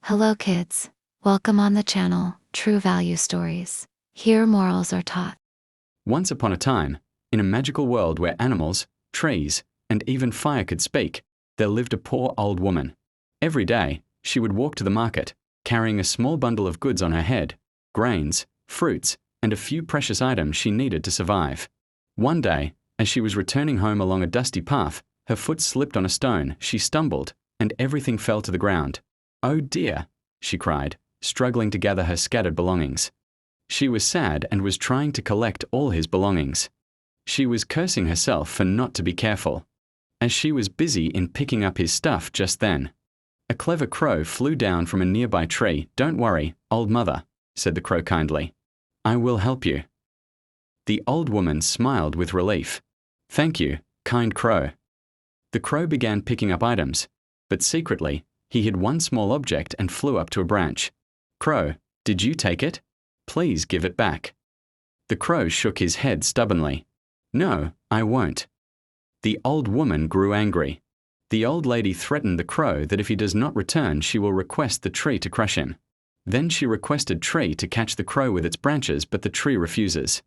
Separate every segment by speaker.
Speaker 1: Hello kids, welcome on the channel, True Value Stories. Here morals are taught.
Speaker 2: Once upon a time, in a magical world where animals, trees, and even fire could speak, there lived a poor old woman. Every day, she would walk to the market, carrying a small bundle of goods on her head, grains, fruits, and a few precious items she needed to survive. One day, as she was returning home along a dusty path, her foot slipped on a stone, she stumbled, and everything fell to the ground. "Oh dear," she cried, struggling to gather her scattered belongings. She was sad and was trying to collect all his belongings. She was cursing herself for not to be careful. As she was busy in picking up his stuff just then, a clever crow flew down from a nearby tree. "Don't worry, old mother," said the crow kindly. "I will help you." The old woman smiled with relief. "Thank you, kind crow." The crow began picking up items, but secretly, he hid one small object and flew up to a branch. "Crow, did you take it? Please give it back." The crow shook his head stubbornly. "No, I won't." The old woman grew angry. The old lady threatened the crow that if he does not return, she will request the tree to crush him. Then she requested tree to catch the crow with its branches, but the tree refuses.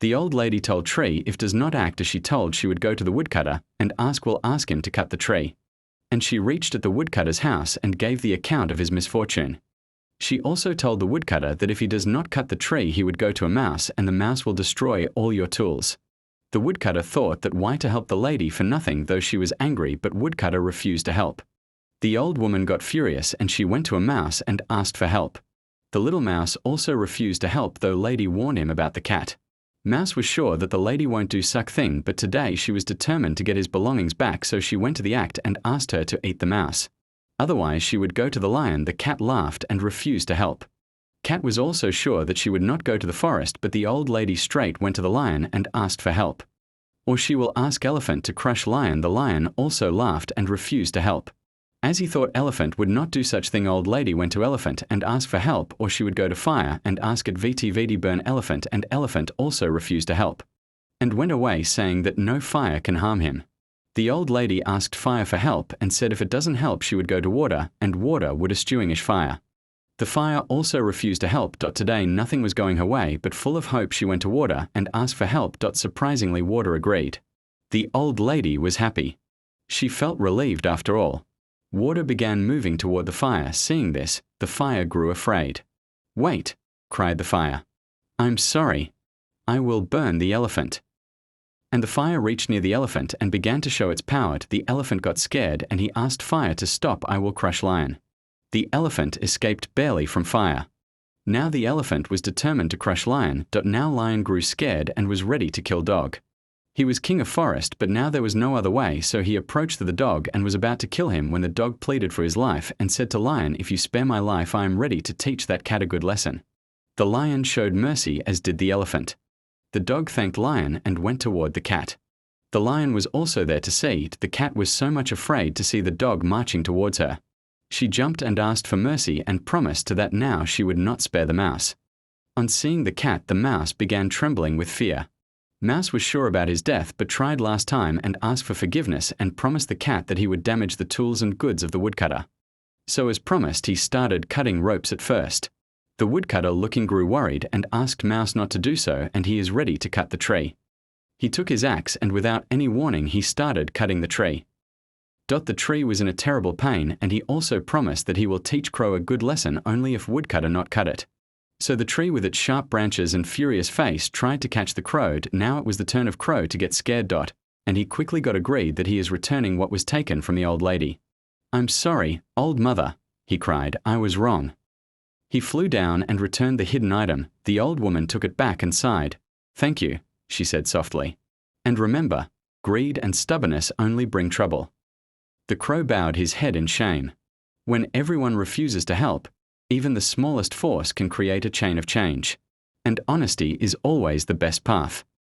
Speaker 2: The old lady told tree if does not act as she told, she would go to the woodcutter and will ask him to cut the tree. And she reached at the woodcutter's house and gave the account of his misfortune. She also told the woodcutter that if he does not cut the tree, he would go to a mouse, and the mouse will destroy all your tools. The woodcutter thought that why to help the lady for nothing, though she was angry, but woodcutter refused to help. The old woman got furious and she went to a mouse and asked for help. The little mouse also refused to help, though lady warned him about the cat. Mouse was sure that the lady won't do such thing, but today she was determined to get his belongings back, so she went to the act and asked her to eat the mouse. Otherwise she would go to the lion. The cat laughed and refused to help. Cat was also sure that she would not go to the forest, but the old lady straight went to the lion and asked for help. Or she will ask elephant to crush lion. The lion also laughed and refused to help. As he thought elephant would not do such thing, old lady went to elephant and asked for help, or she would go to fire and ask it VT burn elephant, and elephant also refused to help, and went away saying that no fire can harm him. The old lady asked fire for help and said if it doesn't help she would go to water, and water would extinguish fire. The fire also refused to help. Today nothing was going her way, but full of hope she went to water and asked for help. Surprisingly water agreed. The old lady was happy. She felt relieved after all. Water began moving toward the fire. Seeing this, the fire grew afraid. "Wait," cried the fire. "I'm sorry. I will burn the elephant." And the fire reached near the elephant and began to show its power. The elephant got scared and he asked fire to stop. "I will crush lion." The elephant escaped barely from fire. Now the elephant was determined to crush lion. Now lion grew scared and was ready to kill dog. He was king of forest, but now there was no other way, so he approached the dog and was about to kill him when the dog pleaded for his life and said to lion, "If you spare my life, I am ready to teach that cat a good lesson." The lion showed mercy, as did the elephant. The dog thanked lion and went toward the cat. The lion was also there to see. The cat was so much afraid to see the dog marching towards her. She jumped and asked for mercy and promised to that now she would not spare the mouse. On seeing the cat, the mouse began trembling with fear. Mouse was sure about his death, but tried last time and asked for forgiveness and promised the cat that he would damage the tools and goods of the woodcutter. So as promised, he started cutting ropes at first. The woodcutter looking grew worried and asked Mouse not to do so, and he is ready to cut the tree. He took his axe and without any warning he started cutting the tree. The tree was in a terrible pain, and he also promised that he will teach crow a good lesson only if woodcutter not cut it. So the tree with its sharp branches and furious face tried to catch the crow. Now it was the turn of crow to get scared. And he quickly got agreed that he is returning what was taken from the old lady. "I'm sorry, old mother," he cried, "I was wrong." He flew down and returned the hidden item. The old woman took it back and sighed. "Thank you," she said softly. "And remember, greed and stubbornness only bring trouble." The crow bowed his head in shame. When everyone refuses to help, even the smallest force can create a chain of change. And honesty is always the best path.